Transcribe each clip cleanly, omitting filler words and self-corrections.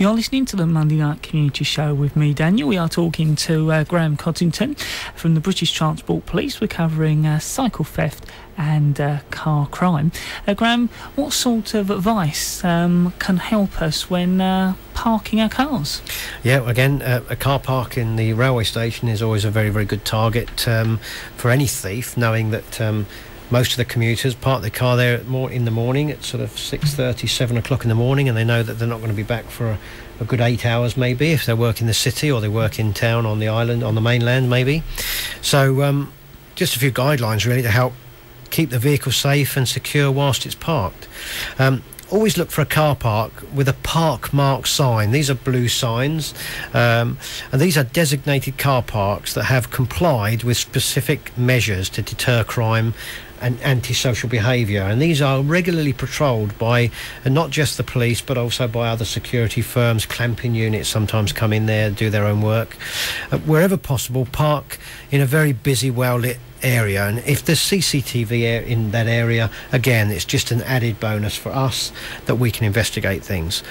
You're listening to the Monday Night Community Show with me, Daniel. We are talking to Graham Cottington from the British Transport Police. We're covering cycle theft and car crime. Graham, what sort of advice can help us when parking our cars? Yeah, again, a car park in the railway station is always a very, very good target for any thief, knowing that most of the commuters park their car there more in the morning at sort of 6:30, 7 o'clock in the morning, and they know that they're not going to be back for a good 8 hours maybe if they work in the city or they work in town on the island, on the mainland maybe. So just a few guidelines really to help keep the vehicle safe and secure whilst it's parked. Always look for a car park with a park mark sign. These are blue signs, and these are designated car parks that have complied with specific measures to deter crime and antisocial behaviour, and these are regularly patrolled by not just the police but also by other security firms. Clamping units sometimes come in there, do their own work. Wherever possible, park in a very busy, well-lit area, and if there's CCTV in that area, again, it's just an added bonus for us that we can investigate things.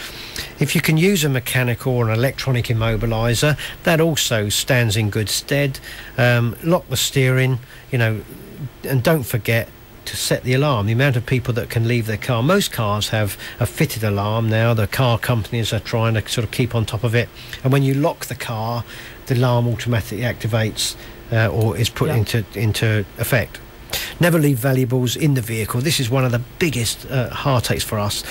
If you can use a mechanical or an electronic immobiliser, that also stands in good stead. Lock the steering, and don't forget to set the alarm. The amount of people that can leave their car, most cars have a fitted alarm now. The car companies are trying to sort of keep on top of it, and when you lock the car, the alarm automatically activates or is put into effect. Never leave valuables in the vehicle. This is one of the biggest heartaches for us.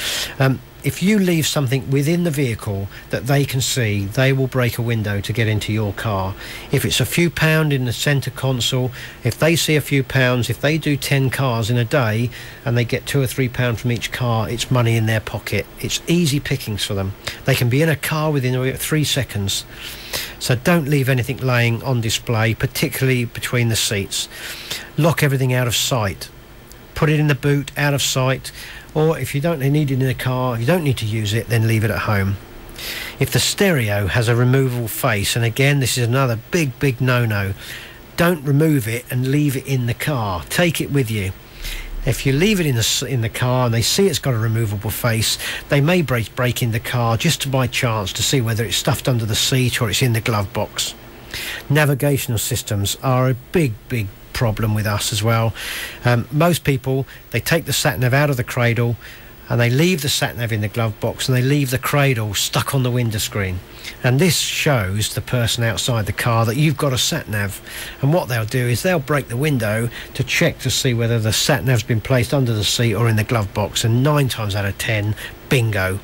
If you leave something within the vehicle that they can see, they will break a window to get into your car. If it's a few pound in the centre console, if they see a few pounds, if they do 10 cars in a day and they get £2 or £3 from each car, it's money in their pocket. It's easy pickings for them. They can be in a car within 3 seconds. So don't leave anything laying on display, particularly between the seats. Lock everything out of sight. Put it in the boot, out of sight. Or if you don't need it in the car, you don't need to use it, then leave it at home. If the stereo has a removable face, and again, this is another big no-no, don't remove it and leave it in the car. Take it with you. If you leave it in the car and they see it's got a removable face, they may break in the car just by chance to see whether it's stuffed under the seat or it's in the glove box. Navigational systems are a big problem with us as well. Most people, they take the sat-nav out of the cradle and they leave the sat-nav in the glove box and they leave the cradle stuck on the window screen. And this shows the person outside the car that you've got a sat-nav. And what they'll do is they'll break the window to check to see whether the sat-nav's been placed under the seat or in the glove box, and 9 times out of 10, bingo.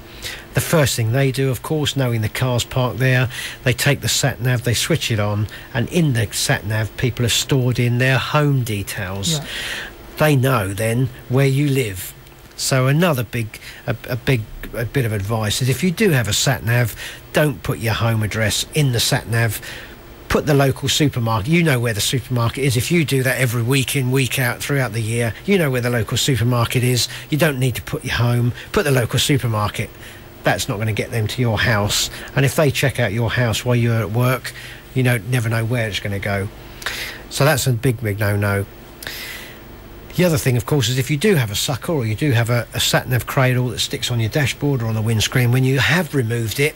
The first thing they do, of course, knowing the car's parked there, they take the sat-nav, they switch it on, and in the sat-nav, people have stored in their home details. Yeah. They know then where you live. So another big bit of advice is if you do have a sat-nav, don't put your home address in the sat-nav. Put the local supermarket. You know where the supermarket is. If you do that every week in, week out throughout the year, you know where the local supermarket is. You don't need to put your home. Put the local supermarket. That's not going to get them to your house. And if they check out your house while you're at work, you never know where it's going to go. So that's a big no-no. The other thing, of course, is if you do have a sucker or you do have a sat-nav cradle that sticks on your dashboard or on the windscreen, when you have removed it,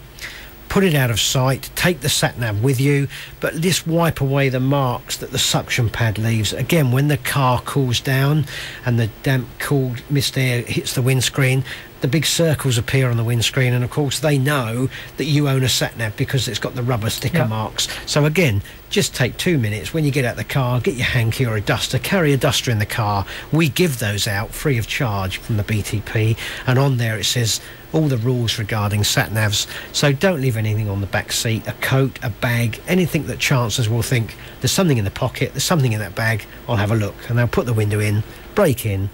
put it out of sight, take the sat-nav with you, but just wipe away the marks that the suction pad leaves. Again, when the car cools down and the damp, cool mist air hits the windscreen, the big circles appear on the windscreen, and of course they know that you own a sat-nav because it's got the rubber sticker marks. So again, just take 2 minutes when you get out the car, get your hanky or a duster, carry a duster in the car. We give those out free of charge from the BTP, and on there it says all the rules regarding sat-navs. So don't leave anything on the back seat, a coat, a bag, anything that chancers will think there's something in the pocket, there's something in that bag, I'll have a look. And they'll put the window in, break in,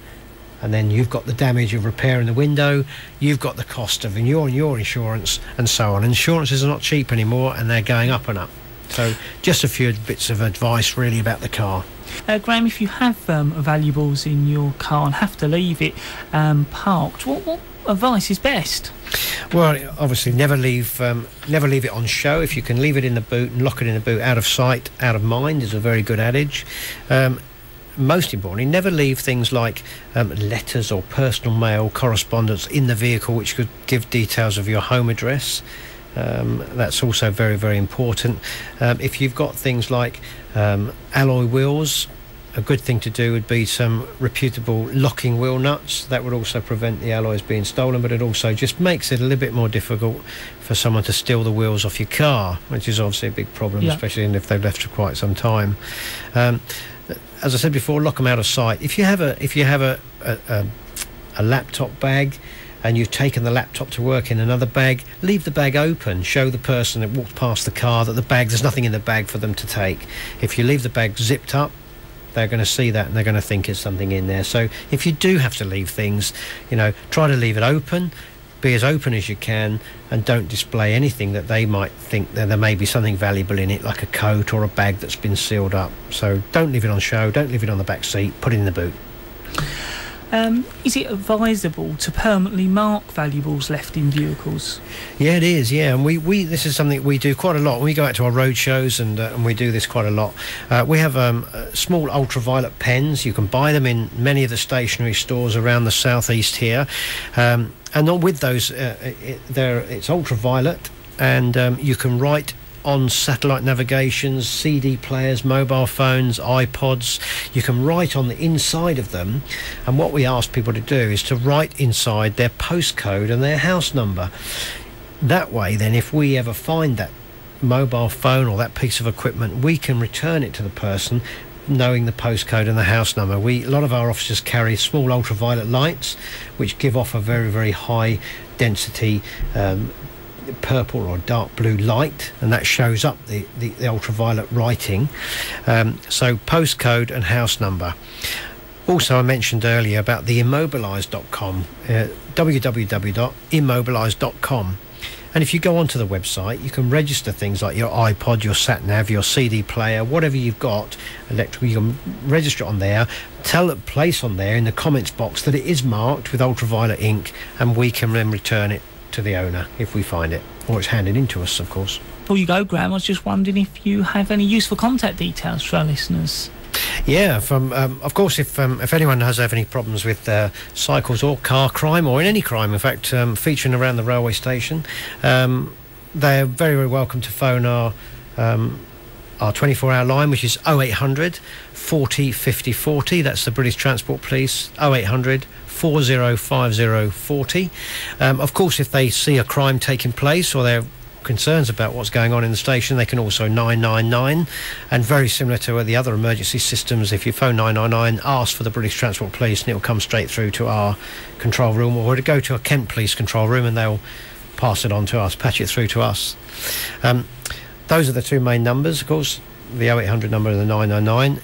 and then you've got the damage of repairing the window, you've got the cost of your insurance, and so on. Insurances are not cheap anymore, and they're going up and up. So just a few bits of advice really about the car. Graham, if you have valuables in your car and have to leave it parked, what advice is best? Well, obviously never leave it on show. If you can leave it in the boot and lock it in the boot, out of sight, out of mind is a very good adage. Most importantly, never leave things like letters or personal mail correspondence in the vehicle which could give details of your home address. That's also very, very important. If you've got things like alloy wheels, a good thing to do would be some reputable locking wheel nuts. That would also prevent the alloys being stolen, but it also just makes it a little bit more difficult for someone to steal the wheels off your car, which is obviously a big problem, especially if they've left for quite some time. As I said before, lock them out of sight. If you have a laptop bag and you've taken the laptop to work in another bag, leave the bag open. Show the person that walked past the car that there's nothing in the bag for them to take. If you leave the bag zipped up, they're going to see that and they're going to think there's something in there. So if you do have to leave things, try to leave it open, be as open as you can, and don't display anything that they might think that there may be something valuable in it, like a coat or a bag that's been sealed up. So don't leave it on show, don't leave it on the back seat, put it in the boot. Is it advisable to permanently mark valuables left in vehicles? Yeah, it is. Yeah, and we this is something we do quite a lot. We go out to our road shows and we do this quite a lot. We have small ultraviolet pens. You can buy them in many of the stationery stores around the southeast here, and with those, it's ultraviolet, and you can write on satellite navigations, CD players, mobile phones, iPods. You can write on the inside of them, and what we ask people to do is to write inside their postcode and their house number. That way then, if we ever find that mobile phone or that piece of equipment, we can return it to the person knowing the postcode and the house number. A lot of our officers carry small ultraviolet lights which give off a very, very high density purple or dark blue light, and that shows up the ultraviolet writing. So postcode and house number. Also, I mentioned earlier about the immobilise.com, www.immobilise.com. And if you go onto the website, you can register things like your iPod, your sat-nav, your CD player, whatever you've got electrical. You can register it on there, place on there in the comments box that it is marked with ultraviolet ink, and we can then return it to the owner if we find it, or it's handed in to us, of course. Before you go, Graham, I was just wondering if you have any useful contact details for our listeners. Yeah, of course, if anyone has any problems with cycles or car crime, or in any crime, in fact, featuring around the railway station, they're very, very welcome to phone our 24-hour line, which is 0800 40 50 40. That's the British Transport Police, 0800 405040. Of course, if they see a crime taking place or they're concerns about what's going on in the station, they can also 999. And very similar to the other emergency systems, if you phone 999, ask for the British Transport Police, and it'll come straight through to our control room, or to go to a Kent Police control room, and they'll pass it on to us, patch it through to us. Those are the two main numbers, of course, the 0800 number and the 999.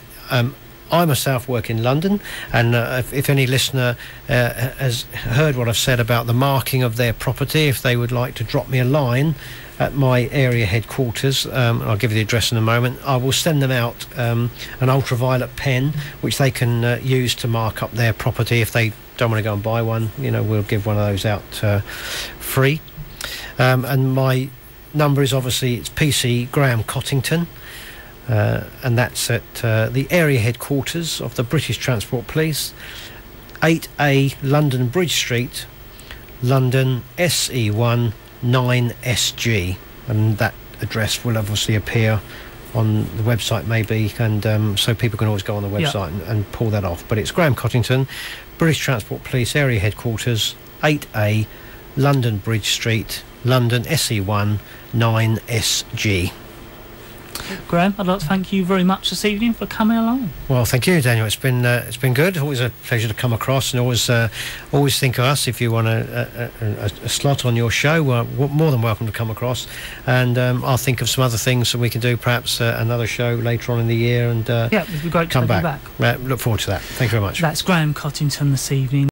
I myself work in London, and if any listener has heard what I've said about the marking of their property, if they would like to drop me a line at my area headquarters, I'll give you the address in a moment, I will send them out an ultraviolet pen which they can use to mark up their property. If they don't want to go and buy one, we'll give one of those out free. And my number is obviously, it's PC Graham Cottington. And that's at the area headquarters of the British Transport Police, 8A London Bridge Street, London, SE1 9SG, and that address will obviously appear on the website maybe, and so people can always go on the website and pull that off. But it's Graham Cottington, British Transport Police area headquarters, 8A London Bridge Street, London, SE1 9SG. Graham, I'd like to thank you very much this evening for coming along. Well, thank you, Daniel. It's been good. Always a pleasure to come across, and always think of us if you want a slot on your show. We're more than welcome to come across, and I'll think of some other things that we can do. Perhaps another show later on in the year, and it'd be great to come back. Look forward to that. Thank you very much. That's Graham Cottington this evening.